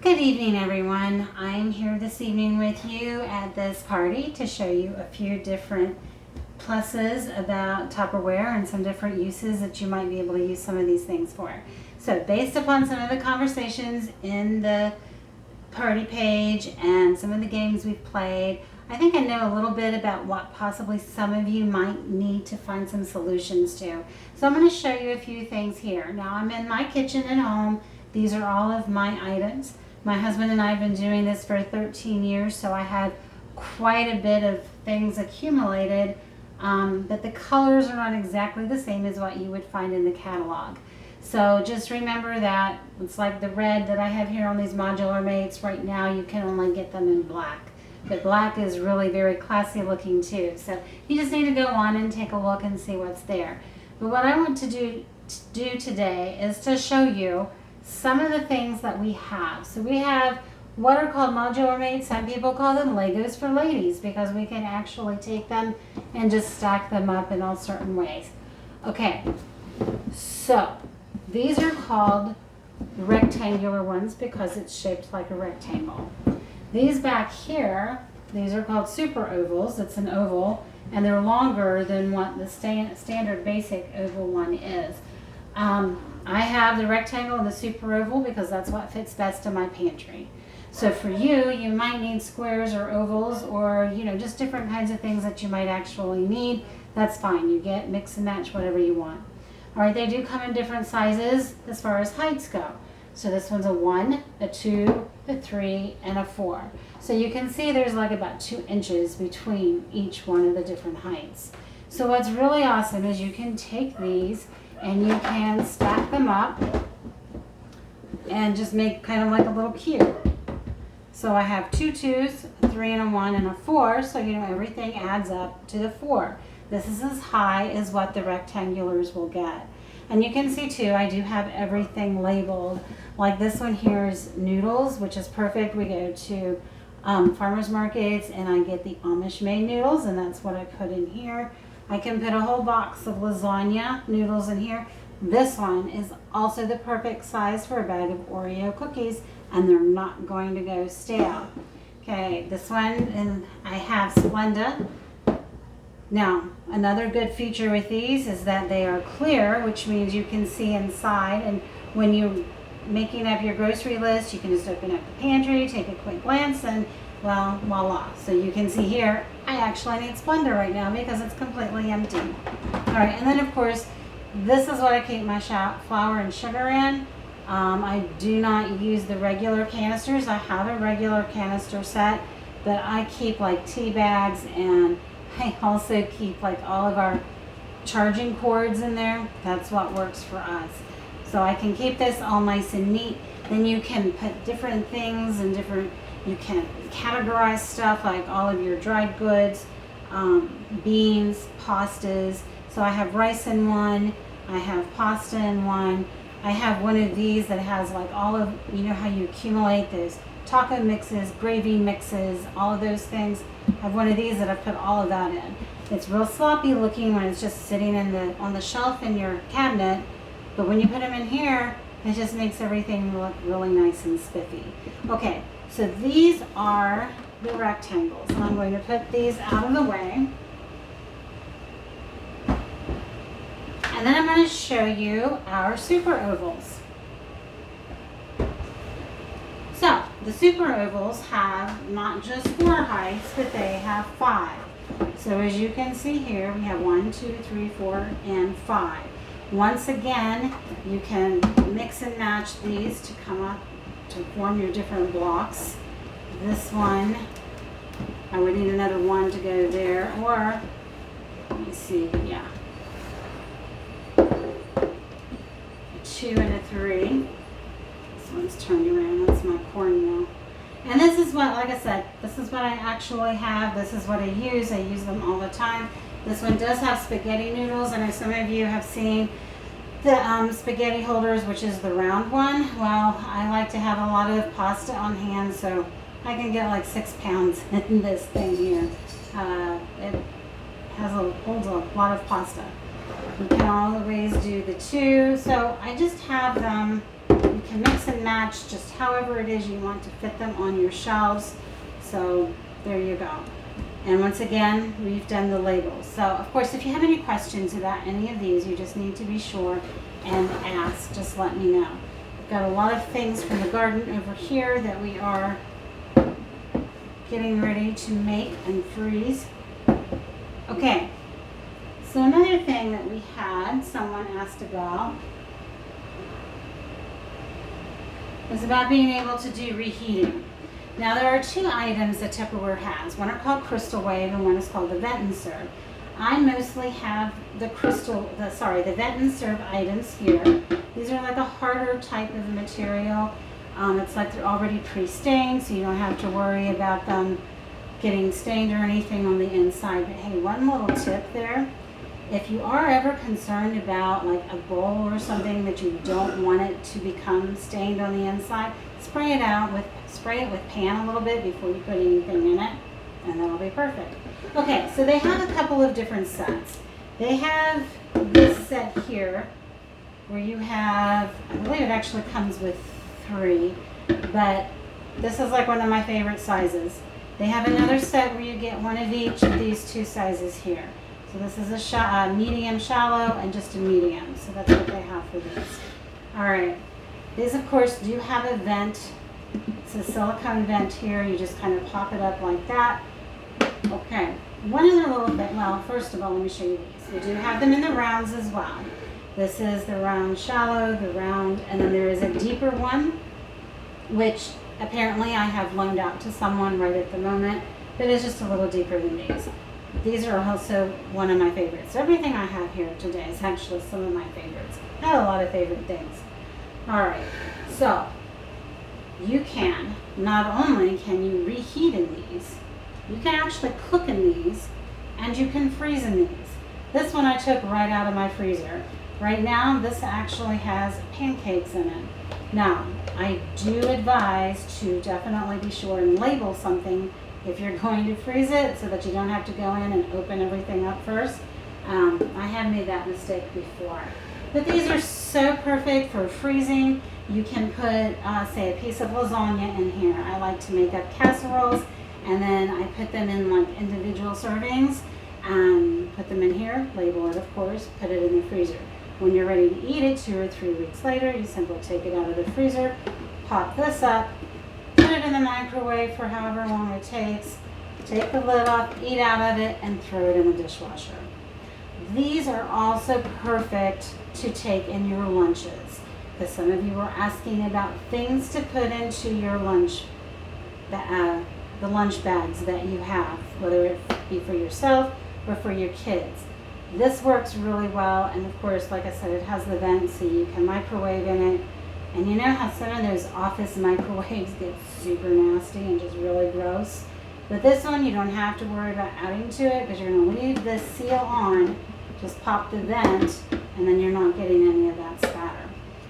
Good evening, everyone. I'm here this evening with you at this party to show you a few different pluses about Tupperware and some different uses that you might be able to use some of these things for. So based upon some of the conversations in the party page and some of the games we've played, I think I know a little bit about what possibly some of you might need to find some solutions to. So I'm going to show you a few things here. Now I'm in my kitchen at home. These are all of my items. My husband and I have been doing this for 13 years, so I had quite a bit of things accumulated, but the colors are not exactly the same as what you would find in the catalog. So just remember that it's like the red that I have here on these modular mates. Right now you can only get them in black, but black is really very classy looking too. So you just need to go on and take a look and see what's there. But what I want to do today is to show you some of the things that we have. So we have what are called modular mates. Some people call them Legos for ladies because we can actually take them and just stack them up in all certain ways. Okay, so these are called rectangular ones because it's shaped like a rectangle. These back here, these are called super ovals. It's an oval and they're longer than what the standard basic oval one is. I have the rectangle and the super oval because that's what fits best in my pantry. So for you, you might need squares or ovals or, just different kinds of things that you might actually need. That's fine. You get mix and match whatever you want. All right, they do come in different sizes as far as heights go. So this one's a 1, a 2, a 3, and a 4. So you can see there's like about 2 inches between each one of the different heights. So what's really awesome is you can take these and you can stack them up and just make kind of like a little cube. So I have 2 2s, a 3 and a 1 and a 4, so everything adds up to the 4. This is as high as what the rectangulars will get. And you can see too, I do have everything labeled. Like this one here is noodles, which is perfect. We go to farmers markets and I get the Amish made noodles, and that's what I put in here. I can put a whole box of lasagna noodles in here. This one is also the perfect size for a bag of Oreo cookies, and they're not going to go stale. Okay, this one, and I have Splenda. Now, another good feature with these is that they are clear, which means you can see inside, and when you're making up your grocery list, you can just open up the pantry, take a quick glance, and well, voila. So you can see here, I actually need Splenda right now because it's completely empty. All right, and then of course, this is what I keep my flour and sugar in. I do not use the regular canisters. I have a regular canister set, but I keep like tea bags, and I also keep like all of our charging cords in there. That's what works for us. So I can keep this all nice and neat. Then you can put different things and you can categorize stuff like all of your dried goods, beans, pastas. So I have rice in one, I have pasta in one. I have one of these that has like all of, how you accumulate those taco mixes, gravy mixes, all of those things. I have one of these that I've put all of that in. It's real sloppy looking when it's just sitting on the shelf in your cabinet, but when you put them in here, it just makes everything look really nice and spiffy. Okay, so these are the rectangles, and I'm going to put these out of the way. And then I'm going to show you our super ovals. So the super ovals have not just 4 heights, but they have 5. So as you can see here, we have 1, 2, 3, 4, and 5. Once again, you can mix and match these to come up to form your different blocks. This one, I would need another 1 to go there, or let me see, yeah. 2 and a 3. This one's turned around. That's my cornmeal. And this is what, like I said, this is what I actually have. This is what I use. I use them all the time. This one does have spaghetti noodles. I know some of you have seen the spaghetti holders, which is the round one. Well, I like to have a lot of pasta on hand, so I can get like 6 pounds in this thing here. It holds a lot of pasta. You can always do the 2. So I just have them, you can mix and match just however it is you want to fit them on your shelves. So there you go. And once again, we've done the labels. So of course, if you have any questions about any of these, you just need to be sure and ask. Just let me know. We've got a lot of things from the garden over here that we are getting ready to make and freeze. Okay, so another thing that we had, someone asked about, was about being able to do reheating. Now there are two items that Tupperware has. One are called Crystal Wave and one is called the Vent and Serve. I mostly have the Vent and Serve items here. These are like a harder type of material. It's like they're already pre-stained, so you don't have to worry about them getting stained or anything on the inside. But hey, one little tip there. If you are ever concerned about like a bowl or something that you don't want it to become stained on the inside, spray it with pan a little bit before you put anything in it, and that'll be perfect. Okay, so they have a couple of different sets. They have this set here where you have, I believe it actually comes with 3, but this is like one of my favorite sizes. They have another set where you get one of each of these 2 sizes here. So this is a medium shallow and just a medium. So that's what they have for these. All right. These, of course, do have a vent. It's a silicone vent here. You just kind of pop it up like that. Okay. One other little thing. Well, first of all, let me show you these. We do have them in the rounds as well. This is the round shallow, the round, and then there is a deeper one, which apparently I have loaned out to someone right at the moment, but it's just a little deeper than these. These are also one of my favorites. Everything I have here today is actually some of my favorites. I have a lot of favorite things. All right, so you can, not only can you reheat in these, you can actually cook in these, and you can freeze in these. This one I took right out of my freezer. Right now, this actually has pancakes in it. Now, I do advise to definitely be sure and label something if you're going to freeze it so that you don't have to go in and open everything up first. I have made that mistake before. But these are so perfect for freezing. You can put, say, a piece of lasagna in here. I like to make up casseroles, and then I put them in like individual servings, put them in here, label it of course, put it in the freezer. When you're ready to eat it 2 or 3 weeks later, you simply take it out of the freezer, pop this up, put it in the microwave for however long it takes, take the lid off, eat out of it, and throw it in the dishwasher. These are also perfect to take in your lunches, because some of you were asking about things to put into your lunch, the lunch bags that you have, whether it be for yourself or for your kids. This works really well, and of course, like I said, it has the vent so you can microwave in it. And you know how some of those office microwaves get super nasty and just really gross? But this one, you don't have to worry about adding to it because you're going to leave this seal on, just pop the vent, and then you're not getting any of that spatter.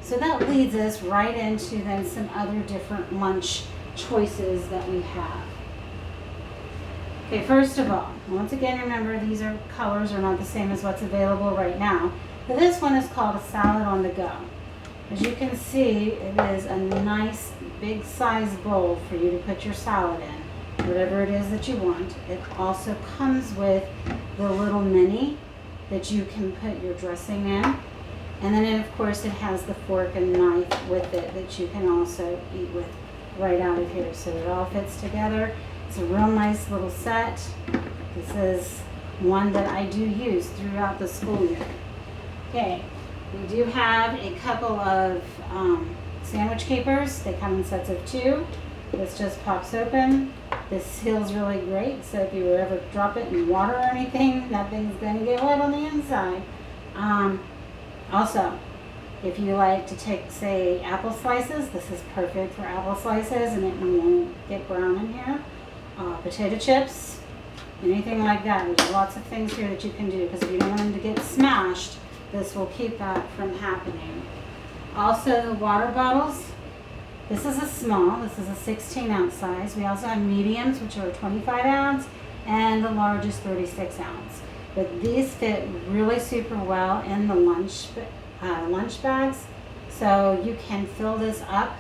So that leads us right into then some other different lunch choices that we have. Okay, first of all, once again, remember these colors are not the same as what's available right now. But this one is called a salad on the go. As you can see, it is a nice big size bowl for you to put your salad in, whatever it is that you want. It also comes with the little mini that you can put your dressing in. And then of course it has the fork and knife with it that you can also eat with right out of here. So it all fits together. It's a real nice little set. This is one that I do use throughout the school year. Okay, we do have a couple of sandwich keepers. They come in sets of 2. This just pops open. This seals really great, so if you would ever drop it in water or anything, nothing's going to get wet on the inside. Also, if you like to take, say, apple slices, this is perfect for apple slices and it won't get brown in here. Potato chips, anything like that. There's lots of things here that you can do because if you don't want them to get smashed, this will keep that from happening. Also, the water bottles. This is a small, this is a 16-ounce size. We also have mediums, which are 25 ounce, and the large is 36 ounce. But these fit really super well in the lunch bags. So you can fill this up,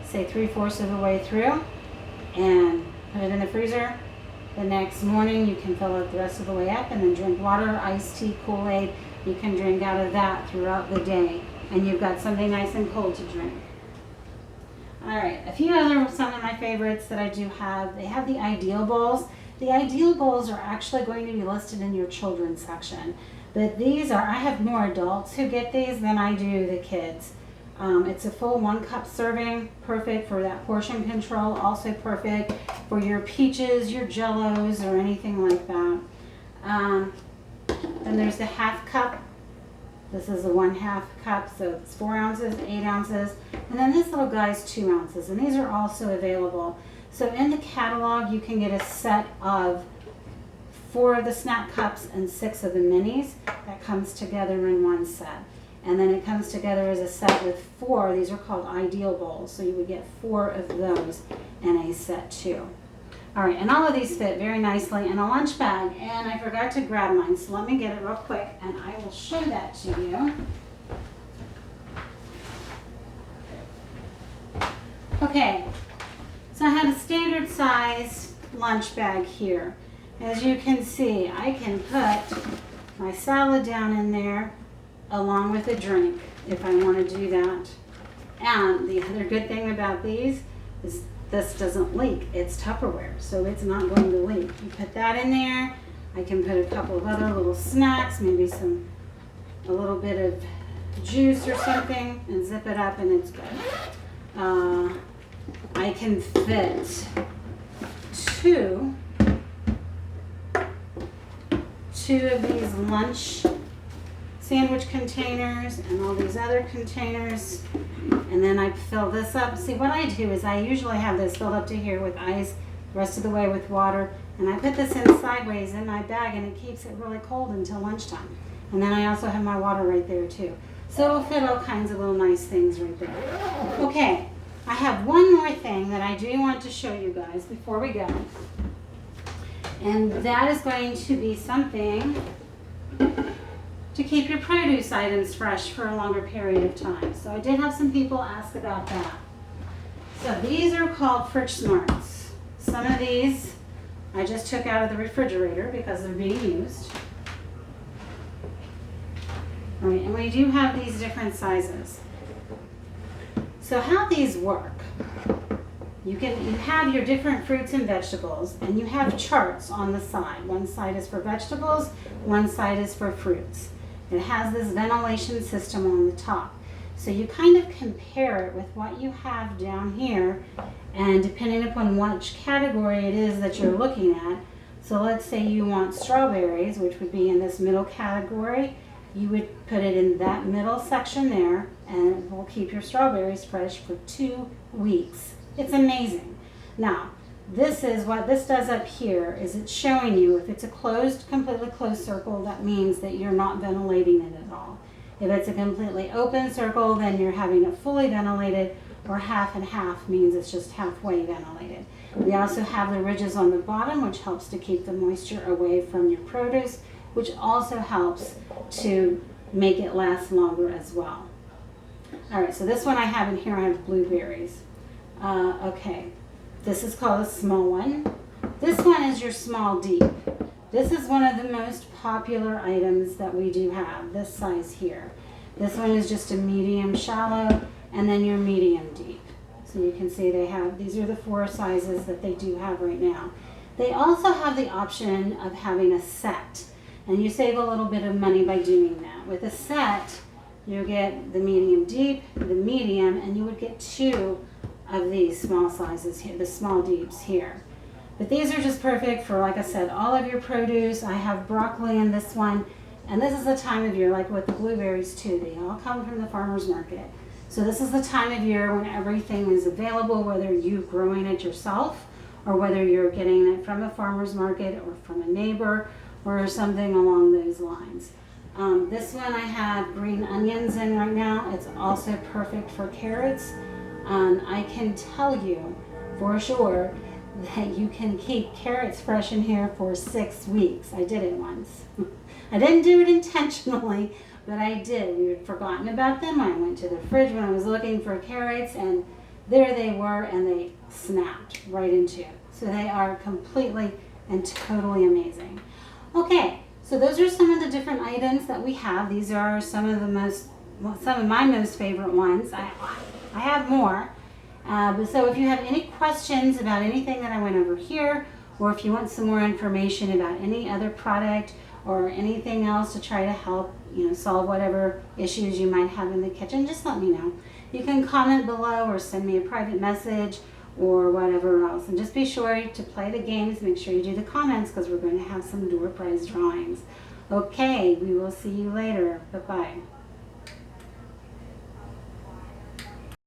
say 3/4 of the way through, and put it in the freezer. The next morning you can fill it the rest of the way up and then drink water, iced tea, Kool-Aid. You can drink out of that throughout the day, and you've got something nice and cold to drink. All right, some of my favorites that I do have, they have the Ideal Bowls. The Ideal Bowls are actually going to be listed in your children's section. But these are, I have more adults who get these than I do the kids. It's a full 1 cup serving, perfect for that portion control, also perfect for your peaches, your jellos, or anything like that. Then there's the 1/2 cup. This is a 1/2 cup, so it's 4 ounces, 8 ounces. And then this little guy's 2 ounces, and these are also available. So in the catalog, you can get a set of 4 of the snack cups and 6 of the minis that comes together in one set. And then it comes together as a set with 4. These are called Ideal Bowls. So you would get 4 of those in a set too. All right, and all of these fit very nicely in a lunch bag. And I forgot to grab mine, so let me get it real quick and I will show that to you. Okay, so I have a standard size lunch bag here. As you can see, I can put my salad down in there along with a drink if I want to do that. And the other good thing about these is this doesn't leak. It's Tupperware, so it's not going to leak. You put that in there. I can put a couple of other little snacks, maybe a little bit of juice or something, and zip it up and it's good. I can fit two of these lunch sandwich containers and all these other containers, and then I fill this up. See, what I do is I usually have this filled up to here with ice, the rest of the way with water, and I put this in sideways in my bag, and it keeps it really cold until lunchtime. And then I also have my water right there too. So it'll fit all kinds of little nice things right there. Okay, I have one more thing that I do want to show you guys before we go. And that is going to be something to keep your produce items fresh for a longer period of time. So I did have some people ask about that. So these are called Fridge Smarts. Some of these I just took out of the refrigerator because they're being used. All right, and we do have these different sizes. So how these work, you have your different fruits and vegetables, and you have charts on the side. One side is for vegetables, one side is for fruits. It has this ventilation system on the top. So you kind of compare it with what you have down here, and depending upon which category it is that you're looking at. So let's say you want strawberries, which would be in this middle category. You would put it in that middle section there, and it will keep your strawberries fresh for 2 weeks. It's amazing. Now, this is what this does up here, is it's showing you if it's a completely closed circle, that means that you're not ventilating it at all. If it's a completely open circle, then you're having it fully ventilated, or half and half means it's just halfway ventilated. We also have the ridges on the bottom, which helps to keep the moisture away from your produce, which also helps to make it last longer as well. All right, so this one I have in here, I have blueberries. Okay, this is called a small one. This one is your small deep. This is one of the most popular items that we do have, this size here. This one is just a medium shallow, and then your medium deep. So you can see these are the 4 sizes that they do have right now. They also have the option of having a set, and you save a little bit of money by doing that. With a set, you get the medium deep, the medium, and you would get 2 of these small sizes here, the small deeps here. But these are just perfect for, like I said, all of your produce. I have broccoli in this one, and this is the time of year, like with the blueberries too, they all come from the farmer's market. So this is the time of year when everything is available, whether you're growing it yourself or whether you're getting it from a farmer's market or from a neighbor or something along those lines. This one I have green onions in right now. It's also perfect for carrots. I can tell you for sure that you can keep carrots fresh in here for 6 weeks. I did it once. I didn't do it intentionally, But I did. We had forgotten about them. I went to the fridge when I was looking for carrots, and there they were, and they snapped right into it. So they are completely and totally amazing. Okay, so those are some of the different items that we have. These are some of my most favorite ones. I have more. But so if you have any questions about anything that I went over here, or if you want some more information about any other product or anything else to try to help, solve whatever issues you might have in the kitchen, just let me know. You can comment below or send me a private message or whatever else. And just be sure to play the games. Make sure you do the comments because we're going to have some door prize drawings. Okay, we will see you later. Bye-bye.